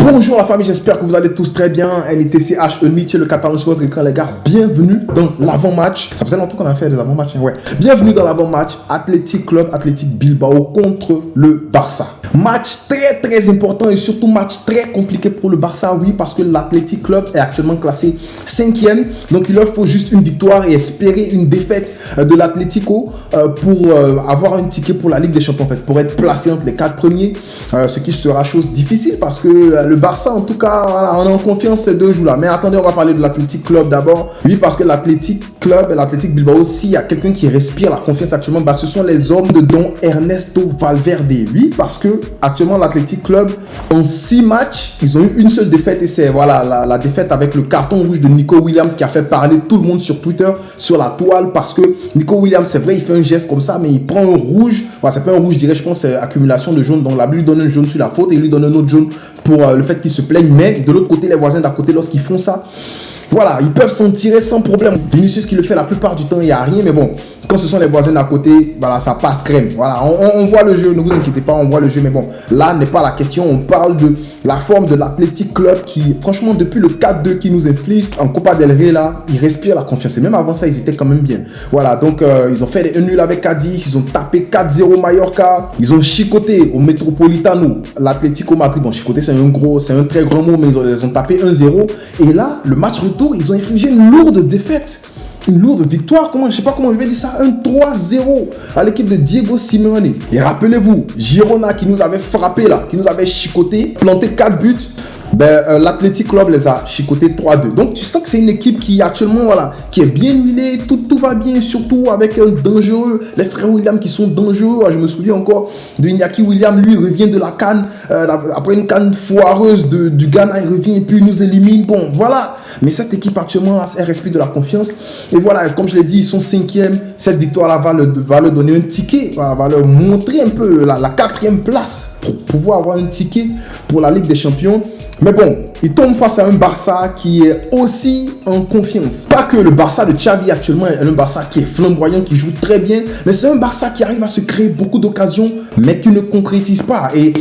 Bonjour la famille, j'espère que vous allez tous très bien. NITCH, Unity, le Catalan sur votre écran les gars. Bienvenue dans l'avant-match. Ça faisait longtemps qu'on a fait des avant-matchs, hein, ouais. Bienvenue dans l'avant-match Athletic Club, Athletic Bilbao contre le Barça. Match très important et surtout match très compliqué pour le Barça, oui, parce que l'Athletic Club est actuellement classé 5e. Donc il leur faut juste une victoire et espérer une défaite de l'Atlético pour avoir un ticket pour la Ligue des Champions, en fait, pour être placé entre les 4 premiers, ce qui sera chose difficile parce que le Barça, en tout cas, voilà, on est en confiance ces 2 jours-là. Mais attendez, on va parler de l'Athletic Club d'abord. Oui, parce que l'Athletic Club et l'Athletic Bilbao, s'il y a quelqu'un qui respire la confiance actuellement, bah, ce sont les hommes de Don Ernesto Valverde. Oui, parce que actuellement, l'Athletic Club, en 6 matchs, ils ont eu une seule défaite et c'est voilà, la défaite avec le carton rouge de Nico Williams qui a fait parler tout le monde sur Twitter, sur la toile, parce que Nico Williams, c'est vrai, il fait un geste comme ça, mais il prend un rouge. Voilà, c'est pas un rouge, je dirais, je pense, c'est accumulation de jaune. Donc là, lui donne un jaune sur la faute et il lui donne un autre jaune pour le fait qu'il se plaigne. Mais de l'autre côté, les voisins d'à côté, lorsqu'ils font ça, voilà, ils peuvent s'en tirer sans problème. Vinicius qui le fait la plupart du temps, il n'y a rien. Mais bon, quand ce sont les voisins d'à côté, voilà, ça passe crème. Voilà, on voit le jeu, ne vous inquiétez pas, on voit le jeu. Mais bon, là n'est pas la question. On parle de la forme de l'Athletic Club qui, franchement, depuis le 4-2 qui nous inflige en Copa del Rey, là, ils respirent la confiance. Et même avant ça, ils étaient quand même bien. Voilà, donc ils ont fait des nuls avec Cadiz. Ils ont tapé 4-0 Mallorca. Ils ont chicoté au Metropolitano l'Atlético Madrid. Bon, chicoté, c'est un très grand mot, mais ils ont tapé 1-0. Et là, le match retour, ils ont infligé une lourde défaite. Une lourde victoire, je ne sais pas comment je vais dire ça, un 3-0 à l'équipe de Diego Simeone. Et rappelez-vous, Girona qui nous avait frappé là, qui nous avait chicoté, planté 4 buts. L'Athletic Club les a chicotés 3-2. Donc tu sens que c'est une équipe qui actuellement, voilà, qui est bien huilée, tout va bien, surtout avec un dangereux, les frères Williams qui sont dangereux. Je me souviens encore de Iñaki Williams, lui revient de la CAN, après une CAN foireuse du Ghana, il revient et puis il nous élimine. Bon, voilà. Mais cette équipe actuellement, elle respire de la confiance. Et voilà, comme je l'ai dit, ils sont 5e. Cette victoire-là va leur donner un ticket, va leur montrer un peu la 4e place pour pouvoir avoir un ticket pour la Ligue des Champions. Mais bon, il tombe face à un Barça qui est aussi en confiance. Pas que le Barça de Xavi actuellement est un Barça qui est flamboyant, qui joue très bien, mais c'est un Barça qui arrive à se créer beaucoup d'occasions, mais qui ne concrétise pas. Et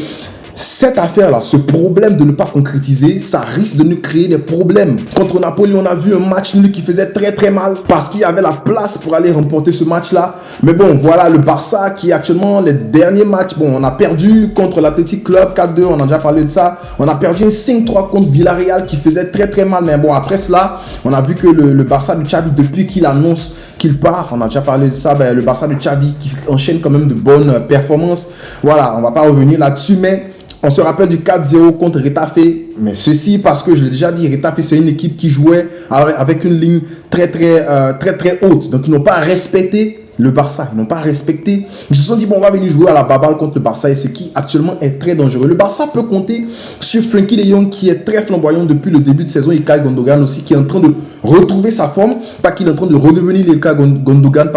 cette affaire-là, ce problème de ne pas concrétiser, ça risque de nous créer des problèmes. Contre Napoli, on a vu un match nul qui faisait très mal parce qu'il y avait la place pour aller remporter ce match-là. Mais bon, voilà le Barça qui actuellement, les derniers matchs, bon, on a perdu contre l'Athletic Club 4-2, on a déjà parlé de ça. On a perdu un 5-3 contre Villarreal qui faisait très mal. Mais bon, après cela, on a vu que le Barça de Xavi, depuis qu'il annonce qu'il part, on a déjà parlé de ça, le Barça de Xavi qui enchaîne quand même de bonnes performances. Voilà, on va pas revenir là-dessus, mais on se rappelle du 4-0 contre Retafe, mais ceci parce que je l'ai déjà dit, Retafe c'est une équipe qui jouait avec une ligne très haute. Donc ils n'ont pas respecté le Barça, ils n'ont pas respecté. Ils se sont dit, bon, on va venir jouer à la baballe contre le Barça, et ce qui actuellement est très dangereux. Le Barça peut compter sur Frenkie de Jong qui est très flamboyant depuis le début de saison, et Ilkay Gundogan aussi qui est en train de retrouver sa forme. Pas qu'il est en train de redevenir l'Ilkay Gundogan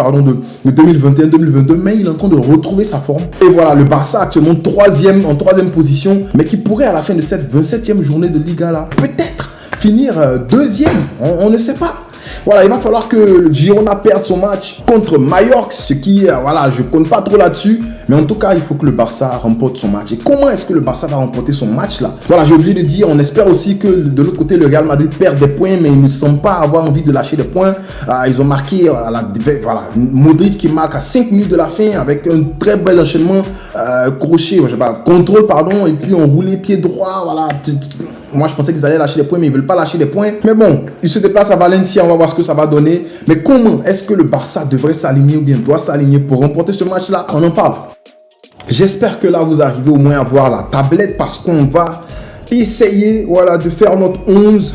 de 2021-2022, mais il est en train de retrouver sa forme. Et voilà, le Barça actuellement en 3e position, mais qui pourrait à la fin de cette 27e journée de Liga là, peut-être finir 2e, on ne sait pas. Voilà, il va falloir que le Girona perde son match contre Mallorca, ce qui, voilà, je ne compte pas trop là-dessus. Mais en tout cas, il faut que le Barça remporte son match. Et comment est-ce que le Barça va remporter son match là? Voilà, j'ai oublié de dire, on espère aussi que de l'autre côté, le Real Madrid perd des points, mais ils ne semblent pas avoir envie de lâcher des points. Ils ont marqué, voilà, Modric qui marque à 5 minutes de la fin avec un très bel enchaînement, crochet, je sais pas, contrôle, pardon, et puis on roulait pied droit, voilà. Moi, je pensais qu'ils allaient lâcher des points, mais ils ne veulent pas lâcher des points. Mais bon, ils se déplacent à Valencia, on va voir ce que ça va donner. Mais comment est-ce que le Barça devrait s'aligner ou bien doit s'aligner pour remporter ce match-là? On en parle. J'espère que là, vous arrivez au moins à voir la tablette parce qu'on va essayer, voilà, de faire notre 11.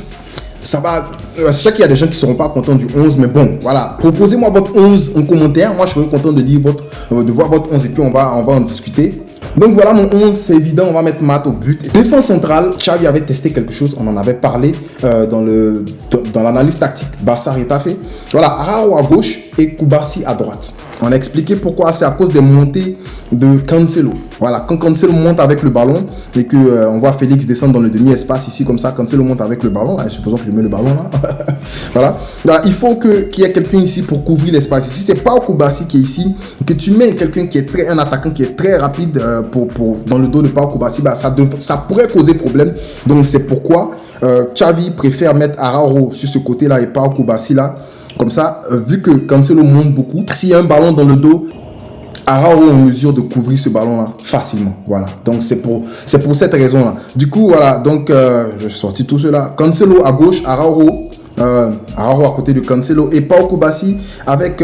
Ça va, je sais qu'il y a des gens qui ne seront pas contents du 11, mais bon, voilà. Proposez-moi votre 11 en commentaire. Moi, je serai content de voir votre 11 et puis on va en discuter. Donc voilà mon 11, c'est évident, on va mettre Matt au but. Défense centrale, Xavi avait testé quelque chose, on en avait parlé dans l'analyse tactique Barça Retafe. Voilà, Araujo à gauche, et Koubarsi à droite. On a expliqué pourquoi, c'est à cause des montées de Cancelo. Voilà, quand Cancelo monte avec le ballon et que on voit Félix descendre dans le demi-espace ici comme ça, Cancelo monte avec le ballon, supposons que je mets le ballon là. Voilà. Là, il faut qu'il y ait quelqu'un ici pour couvrir l'espace. Ici, c'est pas Koubarsi qui est ici, que tu mets quelqu'un qui est un attaquant qui est très rapide dans le dos de Pau Koubarsi, ça pourrait causer problème. Donc c'est pourquoi Xavi préfère mettre Araujo sur ce côté-là et Pau Koubarsi là. Comme ça, vu que Cancelo monte beaucoup, s'il y a un ballon dans le dos, Araujo est en mesure de couvrir ce ballon-là facilement. Voilà. Donc, c'est pour cette raison-là. Du coup, voilà. Donc, je suis sorti tout cela. Cancelo à gauche, Araujo à côté de Cancelo et Pau Koubarsi avec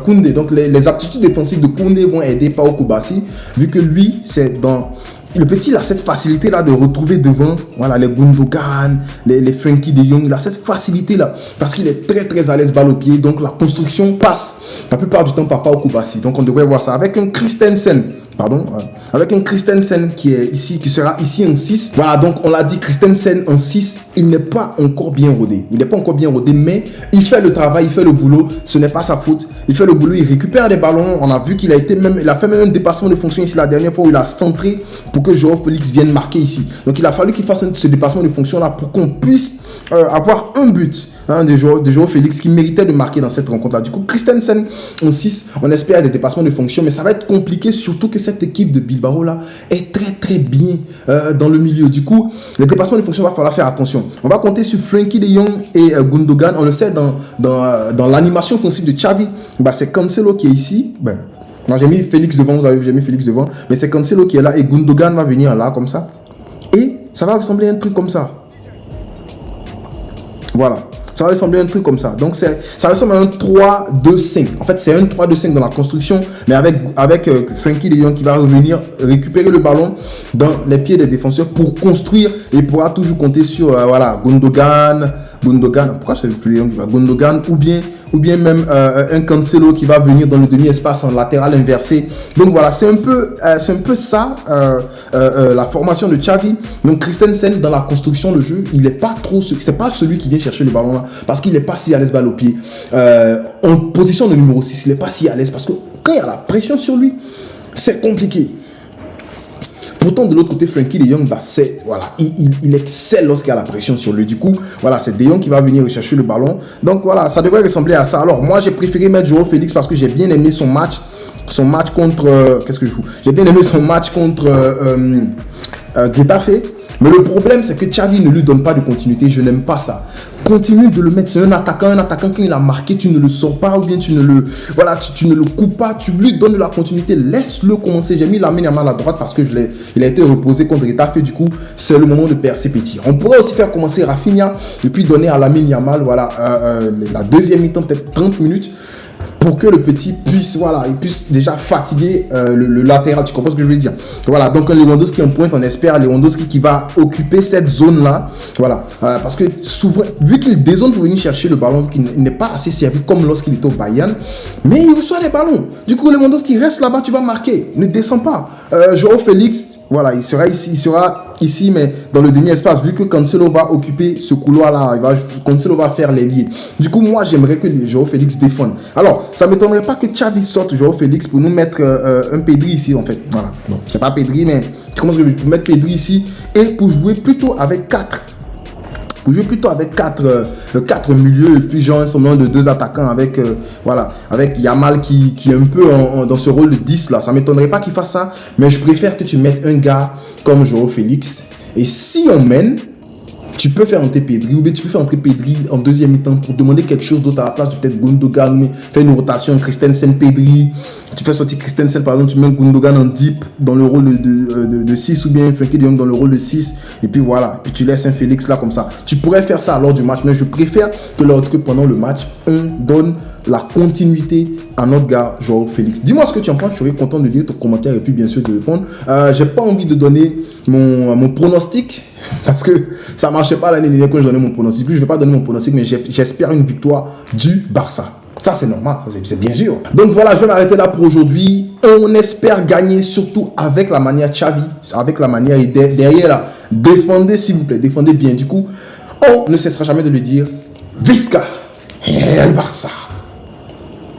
Koundé. Donc, les aptitudes défensives de Koundé vont aider Pau Koubarsi, vu que lui, c'est dans... Le petit, il a cette facilité-là de retrouver devant, voilà, les Gundogan, les Frenkie de Jong. Il a cette facilité-là parce qu'il est très, très à l'aise balle au pied. Donc, la construction passe la plupart du temps par Pau Koubarsi. Donc, on devrait voir ça avec un Christensen. Avec un Christensen qui sera ici en 6. Voilà, donc on l'a dit, Christensen en 6, il n'est pas encore bien rodé. Il n'est pas encore bien rodé, mais il fait le travail, il fait le boulot. Ce n'est pas sa faute. Il fait le boulot, il récupère des ballons. On a vu qu'il a fait même un dépassement de fonction ici la dernière fois où il a centré pour que João Félix vienne marquer ici. Donc il a fallu qu'il fasse ce dépassement de fonction là pour qu'on puisse avoir un but de João Félix qui méritait de marquer dans cette rencontre là. Du coup, Christensen en 6, on espère des dépassements de fonction, mais ça va être compliqué, surtout que cette équipe de Bilbao là est très très bien dans le milieu. Du coup, les dépassements de fonction, il va falloir faire attention. On va compter sur Frenkie de Jong et Gundogan. On le sait, dans l'animation offensive de Xavi, c'est Cancelo qui est ici. Moi j'ai mis Félix devant, vous avez vu, j'ai mis Félix devant, mais c'est Cancelo qui est là et Gundogan va venir là comme ça. Et ça va ressembler à un truc comme ça. Voilà. Ça va ressembler à un truc comme ça. Donc, ça ressemble à un 3-2-5. En fait, c'est un 3-2-5 dans la construction, mais avec Frenkie de Jong qui va revenir récupérer le ballon dans les pieds des défenseurs pour construire et pourra toujours compter sur Gundogan. Pourquoi c'est le plus long qui va Gundogan ou bien même un Cancelo qui va venir dans le demi-espace en latéral inversé. Donc voilà, c'est un peu ça la formation de Xavi. Donc Christensen dans la construction de jeu, il n'est pas trop, c'est pas celui qui vient chercher le ballon là parce qu'il n'est pas si à l'aise balle au pied. En position de numéro 6, il n'est pas si à l'aise parce que quand il y a la pression sur lui, c'est compliqué. Pourtant, de l'autre côté, Frenkie de Jong, il excelle lorsqu'il y a la pression sur lui. Du coup, voilà, c'est de Jong qui va venir rechercher le ballon. Donc voilà, ça devrait ressembler à ça. Alors, moi, j'ai préféré mettre João Félix parce que j'ai bien aimé son match contre... qu'est-ce que je fous? J'ai bien aimé son match contre Getafe. Mais le problème, c'est que Xavi ne lui donne pas de continuité. Je n'aime pas ça. Continue de le mettre. C'est un attaquant. Un attaquant, quand il a marqué, tu ne le sors pas ou bien tu ne le coupes pas. Tu lui donnes de la continuité. Laisse-le commencer. J'ai mis Lamine Yamal à droite parce que il a été reposé contre Getafe. Du coup, c'est le moment de percer petit. On pourrait aussi faire commencer Rafinha et puis donner à Lamine Yamal, la deuxième mi-temps, peut-être 30 minutes. Pour que le petit puisse déjà fatiguer le latéral. Tu comprends ce que je veux dire? Voilà, donc Lewandowski en pointe, on espère Lewandowski qui va occuper cette zone-là. Voilà, parce que souvent, vu qu'il dézone pour venir chercher le ballon, vu qu'il n'est pas assez servi comme lorsqu'il était au Bayern, mais il reçoit les ballons. Du coup, Lewandowski reste là-bas, tu vas marquer. Ne descends pas. João Félix, voilà, il sera ici, mais dans le demi-espace, vu que Cancelo va occuper ce couloir-là, Cancelo va faire l'ailier. Du coup, moi, j'aimerais que João Félix défende. Alors, ça ne m'étonnerait pas que Xavi sorte João Félix pour nous mettre un Pedri ici, en fait. Voilà, bon, c'est pas Pedri, mais comment je vais mettre Pedri ici et pour jouer plutôt avec 4. Pour jouer plutôt avec 4 milieux et puis genre un semblant de 2 attaquants avec Yamal qui est un peu dans ce rôle de 10 là. Ça ne m'étonnerait pas qu'il fasse ça, mais je préfère que tu mettes un gars comme João Félix. Et si on mène, tu peux faire entrer Pedri ou bien tu peux faire entrer Pedri en deuxième mi-temps pour demander quelque chose d'autre à la place de peut-être Gundogan, faire une rotation Christensen, Pedri. Tu fais sortir Christensen par exemple, tu mets Gundogan en deep dans le rôle de 6 ou bien Frenkie de Jong dans le rôle de 6 et puis voilà, puis tu laisses un Félix là comme ça. Tu pourrais faire ça lors du match, mais je préfère que pendant le match, on donne la continuité à notre gars João Félix. Dis-moi ce que tu en penses, je serais content de lire ton commentaire et puis bien sûr de répondre. J'ai pas envie de donner mon pronostic parce que ça marchait pas l'année dernière quand je donnais mon pronostic. Je vais pas donner mon pronostic, mais j'espère une victoire du Barça. Ça, c'est normal, c'est bien sûr. Donc voilà, je vais m'arrêter là pour aujourd'hui. On espère gagner, surtout avec la manière Xavi, avec la manière derrière là. Défendez, s'il vous plaît, défendez bien. Du coup, on ne cessera jamais de le dire. Visca et le Barça.